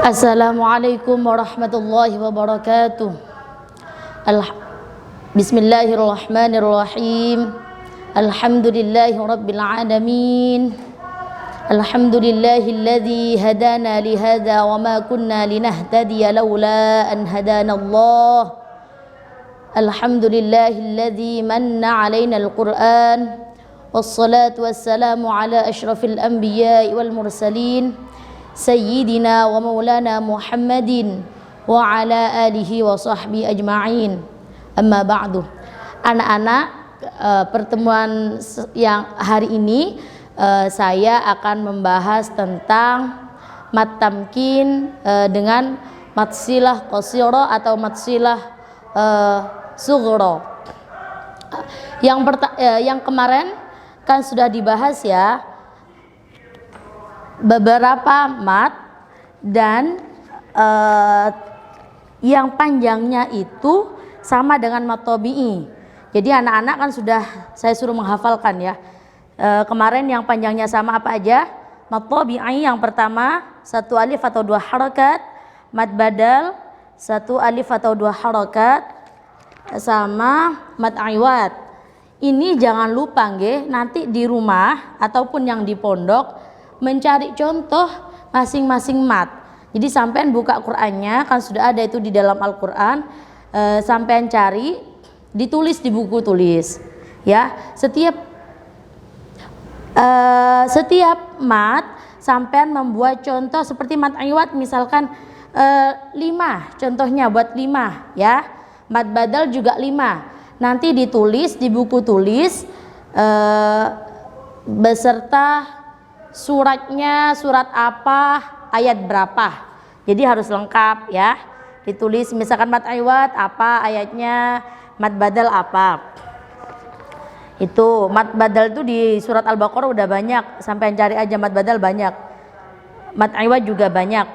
Assalamualaikum warahmatullahi wabarakatuh. Bismillahirrahmanirrahim. Alhamdulillahi rabbil alamin. Alhamdulillahilladzi hadana lihada wa ma kunna linahtadiya laula an hadana Allah. Alhamdulillahilladzi manna alaina al-Qur'an. Wassalatu wassalamu ala asyrafil anbiya'i wal mursalin Sayyidina wa maulana Muhammadin wa ala alihi wa sahbihi ajma'in. Amma ba'du. Anak-anak, pertemuan yang hari ini saya akan membahas tentang mat tamkin dengan mat silah qasira atau mat silah sughra. Yang kemarin kan sudah dibahas ya, beberapa mat dan yang panjangnya itu sama dengan mat tabi'i. Jadi anak-anak kan sudah saya suruh menghafalkan ya. Kemarin yang panjangnya sama apa aja? Mat tabi'i yang pertama 1 alif atau 2 harakat, mat badal 1 alif atau 2 harakat, sama mat iwad. Ini jangan lupa nggih, nanti di rumah ataupun yang di pondok mencari contoh masing-masing mat. Jadi sampean buka Qur'annya, kan sudah ada itu di dalam Al-Qur'an. Sampean cari, ditulis di buku tulis. Ya, setiap mat sampean membuat contoh seperti mat iwad misalkan 5 contohnya buat 5 ya. Mat badal juga 5. Nanti ditulis di buku tulis beserta suratnya, surat apa, ayat berapa. Jadi harus lengkap ya. Ditulis misalkan mat iwad apa ayatnya, mat badal apa. Itu mat badal itu di surat Al-Baqarah udah banyak, sampai cari aja mat badal banyak. Mat iwad juga banyak.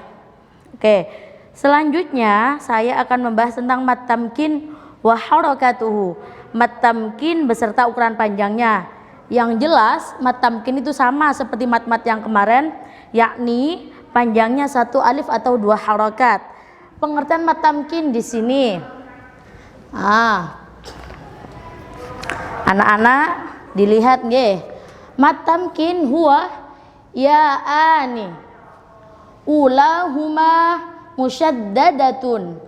Oke. Selanjutnya saya akan membahas tentang mat tamkin wa harakatuhu. Mat tamkin beserta ukuran panjangnya. Yang jelas mat tamkin itu sama seperti mat-mat yang kemarin, yakni panjangnya 1 alif atau 2 harakat. Pengertian mat tamkin di sini. Anak-anak dilihat nggih. Mat tamkin huwa ya ani ulahuma musyaddadatun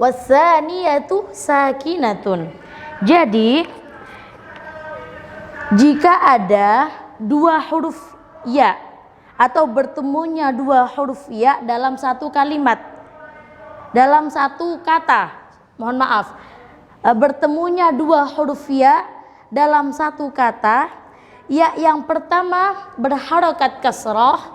wasaniyatu sakinatun. Jadi jika ada 2 huruf ya atau bertemunya 2 huruf ya dalam satu kalimat, dalam satu kata, mohon maaf, bertemunya 2 huruf ya dalam satu kata, ya yang pertama berharakat kasrah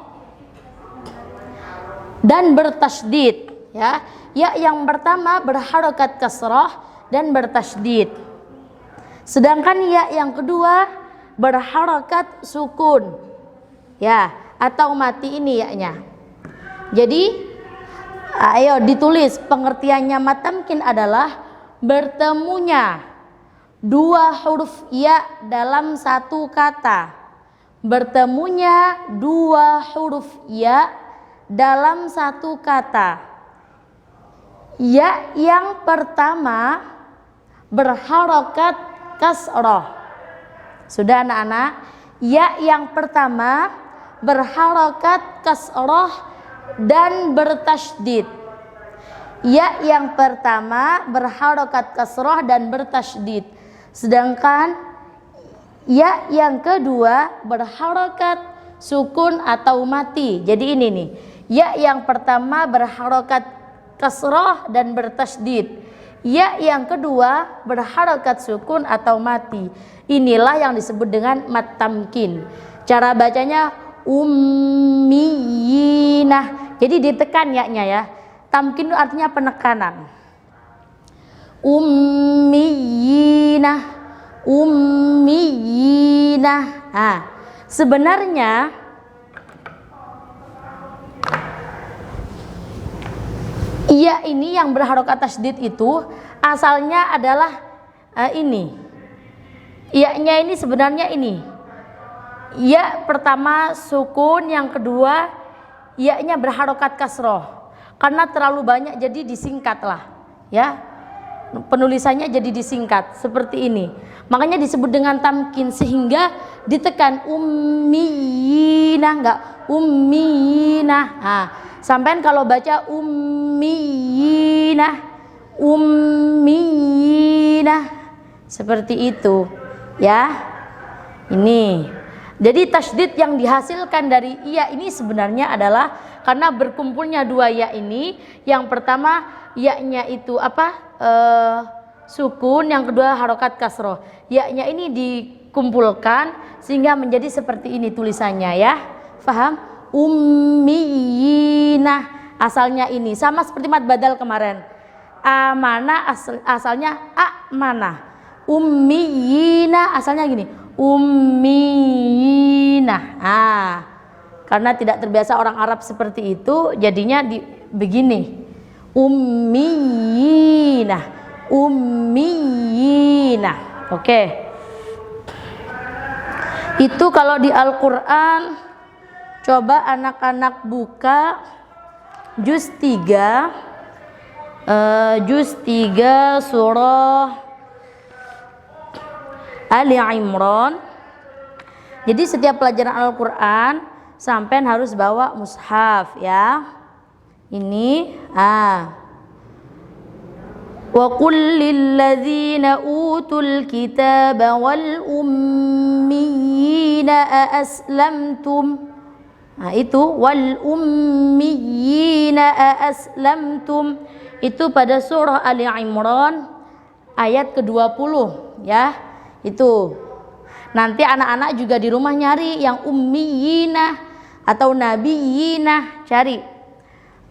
dan bertasydid ya. Ya yang pertama berharakat kasrah dan bertasydid. Sedangkan ya yang kedua berharakat sukun ya, atau mati ini ya-nya. Jadi ayo ditulis pengertiannya mat tamkin adalah bertemunya 2 huruf ya dalam satu kata. Bertemunya 2 huruf ya dalam satu kata. Ya yang pertama berharakat kasrah. Sudah anak-anak? Ya yang pertama berharakat kasrah dan bertasydid. Ya yang pertama berharakat kasrah dan bertasydid. Sedangkan ya yang kedua berharakat sukun atau mati. Jadi ini nih. Ya yang pertama berharakat kasrah dan bertasydid. Ya yang kedua berharakat sukun atau mati. Inilah yang disebut dengan mat tamkin. Cara bacanya ummiyinah. Jadi ditekan ya-nya ya. Tamkin itu artinya penekanan. Ummiyinah. Ummiyinah. Sebenarnya iya ini yang berharokat tasydid itu asalnya adalah ini. Iya-nya ini sebenarnya ini. Ya pertama sukun, yang kedua ya-nya berharokat kasroh karena terlalu banyak jadi disingkatlah ya, penulisannya jadi disingkat seperti ini, makanya disebut dengan tamkin sehingga ditekan ummiyinah, enggak ummiyinah. Nah, sampean kalau baca ummiyinah seperti itu ya. Ini jadi tasydid yang dihasilkan dari iya ini sebenarnya adalah karena berkumpulnya dua ya ini. Yang pertama ya-nya itu sukun, yang kedua harokat kasroh. Ya-nya ini dikumpulkan sehingga menjadi seperti ini tulisannya ya. Faham? Ummiyinah asalnya ini sama seperti mad badal kemarin. Amanah asalnya amanah. Ummiyinah asalnya gini. Ummiyinah. Karena tidak terbiasa orang Arab seperti itu, jadinya begini. Ummiyinah. Oke. Itu kalau di Al-Qur'an, coba anak-anak buka juz 3 surah Ali Imran. Jadi setiap pelajaran Al-Qur'an sampean harus bawa mushaf ya. Ini wa qul lil ladzina utul kitaba wal ummiyina aslamtum. Nah, itu wal ummiyina aslamtum itu pada surah Ali Imran ayat ke-20 ya. Itu nanti anak-anak juga di rumah nyari yang ummiyinah atau nabiyinah, cari.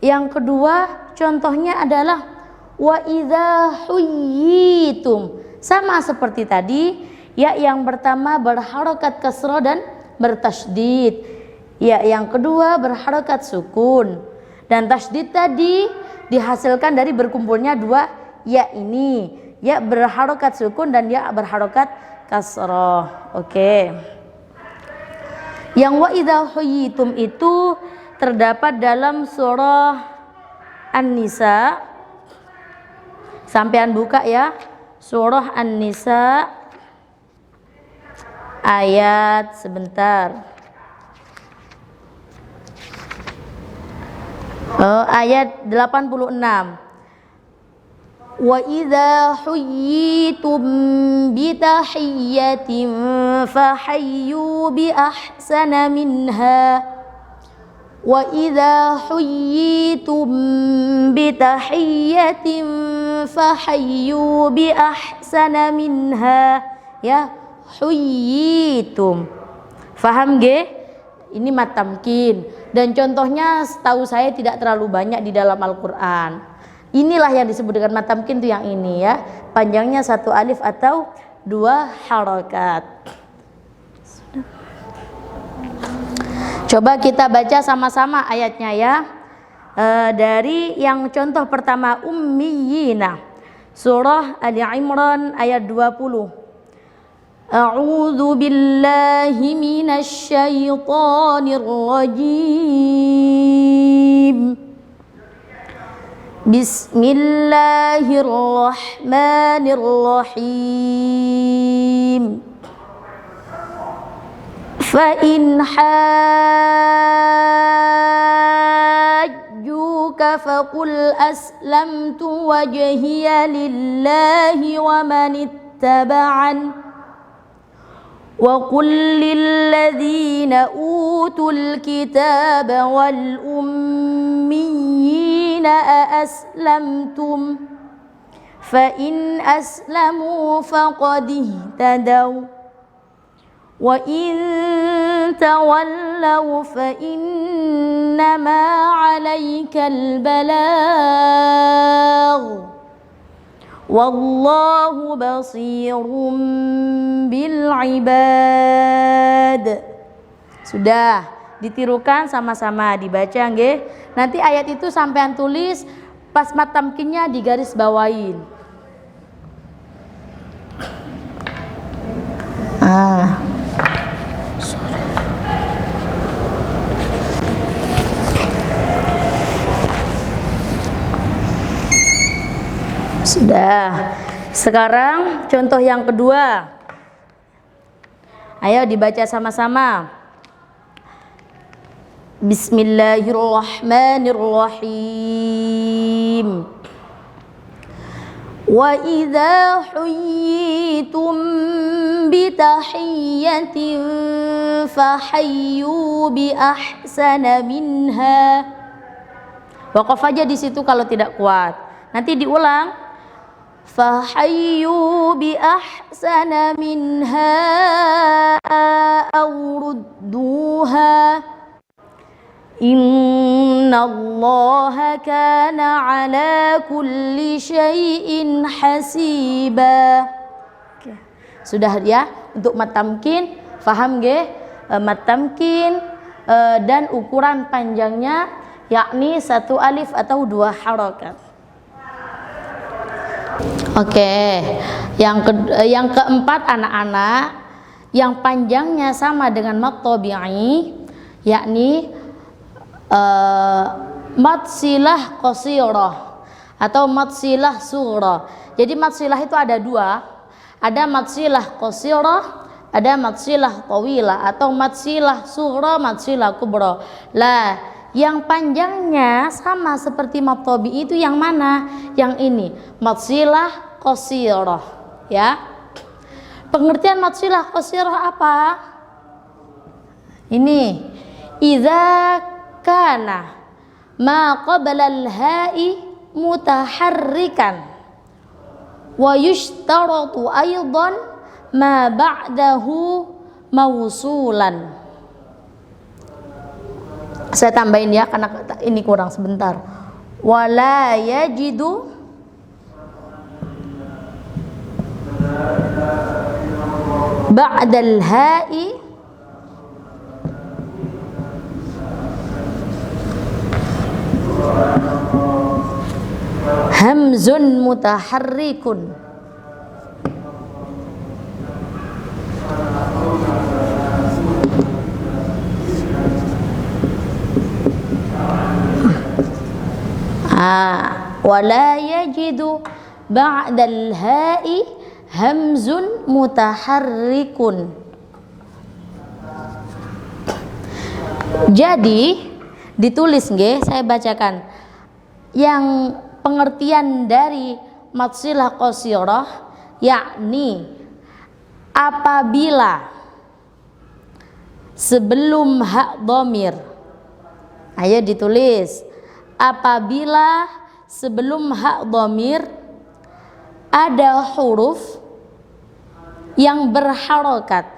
Yang kedua contohnya adalah wa idza huyyitum, sama seperti tadi ya. Yang pertama berharokat kasroh dan bertasydid, ya yang kedua berharokat sukun, dan tasydid tadi dihasilkan dari berkumpulnya dua ya ini, ya berharokat sukun dan ya berharokat kasroh. Oke. Yang wa idza huyyitum itu terdapat dalam surah An-Nisa. Sampean buka ya, surah An-Nisa ayat ayat 86. Wa idza huyyitum bi tahiyyatin fahayyu bi ahsana minha wa idza huyyitum bi tahiyyatin fahayyu bi ahsana minha ya. Huyyitum, faham ge? Ini mad tamkin dan contohnya setahu saya tidak terlalu banyak di dalam Al-Qur'an. Inilah yang disebut dengan mad tamkin itu yang ini ya, panjangnya satu alif atau dua harokat. Coba kita baca sama-sama ayatnya ya. Dari yang contoh pertama ummiyina, surah Ali Imran ayat 20. A'udzu billahi minasy syaithanir rajim. Bismillahirrahmanirrahim. Fa in hajjuka faqul aslamtu wajhiya lillahi wa man ittaba'an wa qul lil ladzina utul kitaba wal ummiyina aslamtum fa in aslamu faqad ihtadaw wa in tawallaw fa innama 'alaikal balagh wallahu basirum bil ibad. Sudah ditirukan sama-sama dibaca nggih. Nanti ayat itu sampean tulis pas mad tamkinnya di garis bawain. Sudah. Sekarang contoh yang kedua. Ayo dibaca sama-sama. Bismillahirrahmanirrahim. Wa idza huyyitum bi tahiyyatin fahayyu bi ahsana minha. Waqaf aja di situ kalau tidak kuat. Nanti diulang. Fahayyu bi ahsana minha aw rudduha. Innallaha kana ala kulli syai'in hasiba. Oke. Sudah ya untuk mat tamkin, paham nggih? Mat tamkin dan ukuran panjangnya yakni 1 alif atau 2 harokat. Oke. Yang keempat anak-anak, yang panjangnya sama dengan mat tabi'i yakni mat silah qasirah atau mat silah sughra. Jadi mat silah itu ada 2. Ada mat silah qasirah, ada mat silah tawilah atau mat silah sughra, mat silah kubra. Lah, yang panjangnya sama seperti mat tabi'i itu yang mana? Yang ini, mat silah qasirah, ya. Pengertian mat silah qasirah apa? Ini, idza kana ma qabla al-ha'i mutaharrikan wa yushtaratu aidan ma ba'dahu mausulan. Saya tambahin ya karena ini kurang sebentar. Wala yajidu ba'dal ha'i hamzun mutaharrikun. Wala yajidu ba'dal ha'i hamzun mutaharrikun. Jadi ditulis nggih, saya bacakan. Yang pengertian dari mat silah qasirah yakni apabila sebelum hak dhamir. Ayo ditulis. Apabila sebelum hak dhamir ada huruf yang berharokat.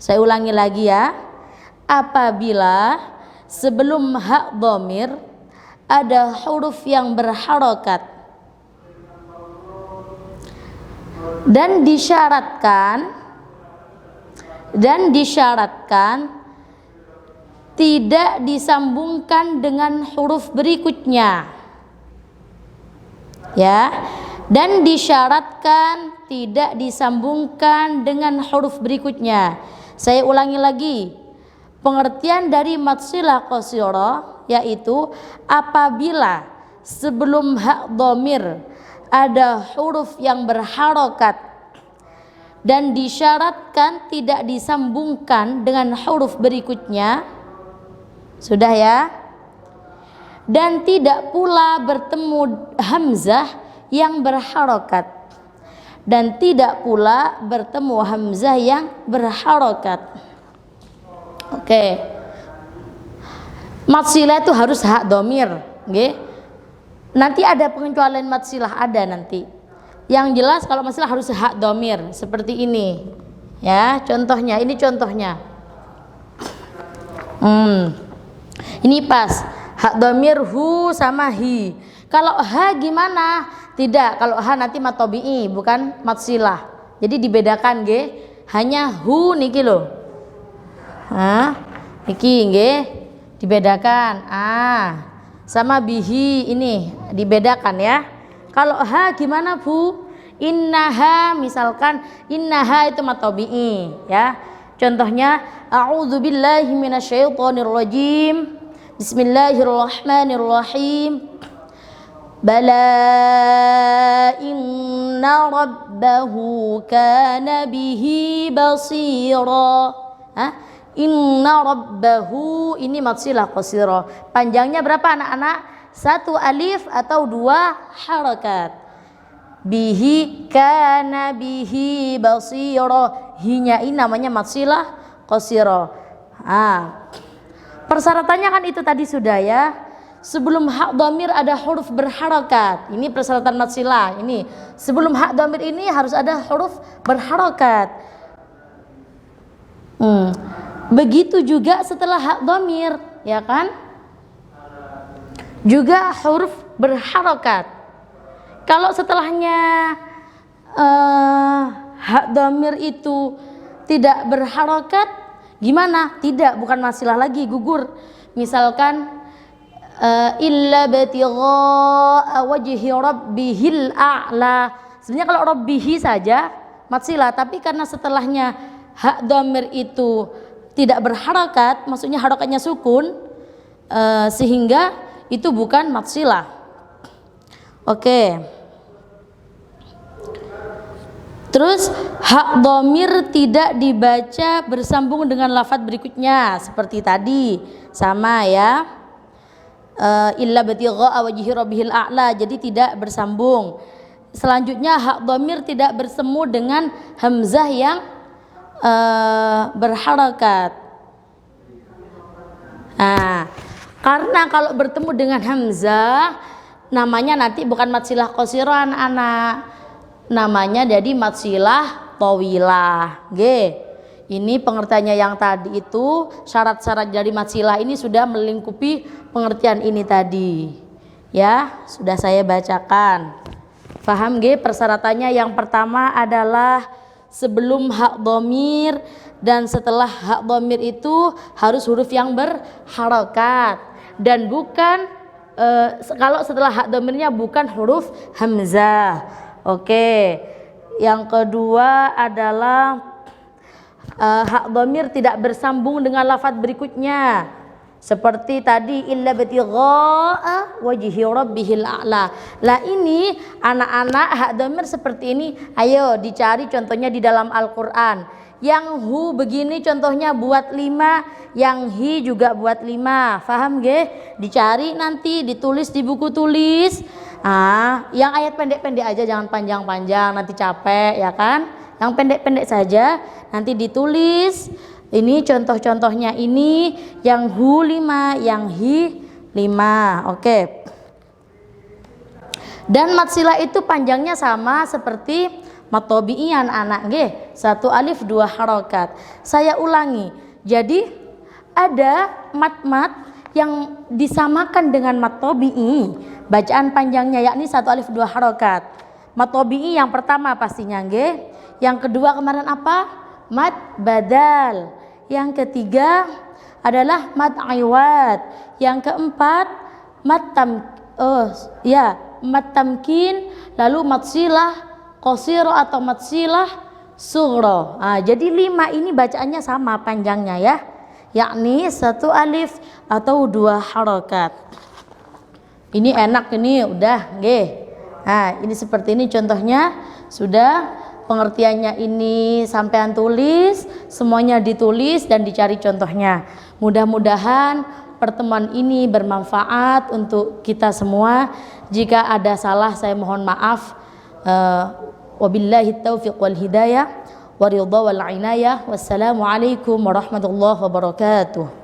Saya ulangi lagi ya. Apabila sebelum hak dhamir ada huruf yang berharokat dan disyaratkan tidak disambungkan dengan huruf berikutnya, ya, dan disyaratkan tidak disambungkan dengan huruf berikutnya. Saya ulangi lagi, pengertian dari mat silah qasirah yaitu apabila sebelum hak dhamir ada huruf yang berharokat dan disyaratkan tidak disambungkan dengan huruf berikutnya. Sudah ya? Dan tidak pula bertemu hamzah yang berharokat dan tidak pula bertemu hamzah yang berharokat. Oke. Mat silah itu harus hak dhamir, nggih. Nanti ada pengecualian mat silah, ada nanti. Yang jelas kalau mat silah harus hak dhamir seperti ini. Ya, contohnya, ini contohnya. Ini pas hak dhamir hu sama hi. Kalau ha gimana? Tidak, kalau ha nanti mat tabi'i bukan mat silah. Jadi dibedakan nggih. Hanya hu niki lho. Niki nggih dibedakan. Sama bihi ini dibedakan ya. Kalau ha gimana Bu? Innaha, misalkan innaha itu mat tabi'i ya. Contohnya a'udzubillahi minasyaitonirrajim. Bismillahirrahmanirrahim. Bala inna rabbahu kana bihi basira. Inna rabbahu ini mad silah qasira. Panjangnya berapa anak-anak? 1 alif atau 2 harakat. Bihi kana bihi basira. Hinya ini namanya mad silah qasira. Persyaratannya kan itu tadi sudah ya. Sebelum hak dhamir ada huruf berharakat. Ini persyaratan mad silah. Ini sebelum hak dhamir ini harus ada huruf berharakat. Begitu juga setelah hak dhamir, ya kan? Juga huruf berharakat. Kalau setelahnya hak dhamir itu tidak berharakat, gimana? Tidak, bukan mad silah lagi, gugur. Misalkan illa batigha wajhi rabbihil a'la. Sebenarnya kalau rabbihi saja mad silah, tapi karena setelahnya hak dhamir itu tidak berharakat, maksudnya harakatnya sukun, sehingga itu bukan mad silah. Oke. Terus hak dhamir tidak dibaca bersambung dengan lafadz berikutnya seperti tadi, sama ya. Illa batigha wajhi rabbihil a'la, jadi tidak bersambung. Selanjutnya hak dhamir tidak bersemu dengan hamzah yang berharakat. Karena kalau bertemu dengan hamzah namanya nanti bukan mad silah qasira anak-anak, namanya jadi mad silah tawilah. Ini pengertiannya yang tadi itu, syarat-syarat dari mad silah ini sudah melingkupi pengertian ini tadi. Ya, sudah saya bacakan. Paham persyaratannya? Yang pertama adalah sebelum hak dhamir dan setelah hak dhamir itu harus huruf yang berharakat dan bukan kalau setelah hak dhamirnya bukan huruf hamzah. Oke. Yang kedua adalah hak dhamir tidak bersambung dengan lafadz berikutnya. Seperti tadi illa batigha wajhi rabbihil a'la. Lah ini anak-anak hak dhamir seperti ini, ayo dicari contohnya di dalam Al-Qur'an. Yang hu begini contohnya buat 5, yang hi juga buat 5. Paham Dicari nanti ditulis di buku tulis. Yang ayat pendek-pendek aja, jangan panjang-panjang nanti capek ya kan. Yang pendek-pendek saja nanti ditulis. Ini contoh-contohnya ini, yang hu 5, yang hi 5. Oke. Dan mad silah itu panjangnya sama seperti mad tabi'i anak-anak 1 alif 2 harakat. Saya ulangi. Jadi ada mad-mad yang disamakan dengan mad tabi'i, bacaan panjangnya yakni 1 alif 2 harakat. Mad tabi'i yang pertama pastinya Yang kedua kemarin apa? Mad badal. Yang ketiga adalah mad iwad. Yang keempat mad tamkin, lalu mad silah qasira atau mad silah sughra. Jadi 5 ini bacaannya sama panjangnya ya, yakni 1 alif atau 2 harakat. Ini enak, ini udah ini seperti ini contohnya sudah. Pengertiannya ini sampean tulis, semuanya ditulis dan dicari contohnya. Mudah-mudahan pertemuan ini bermanfaat untuk kita semua. Jika ada salah saya mohon maaf. Wabillahi taufiq wal hidayah wa ridha wal inayah. Wassalamualaikum warahmatullahi wabarakatuh.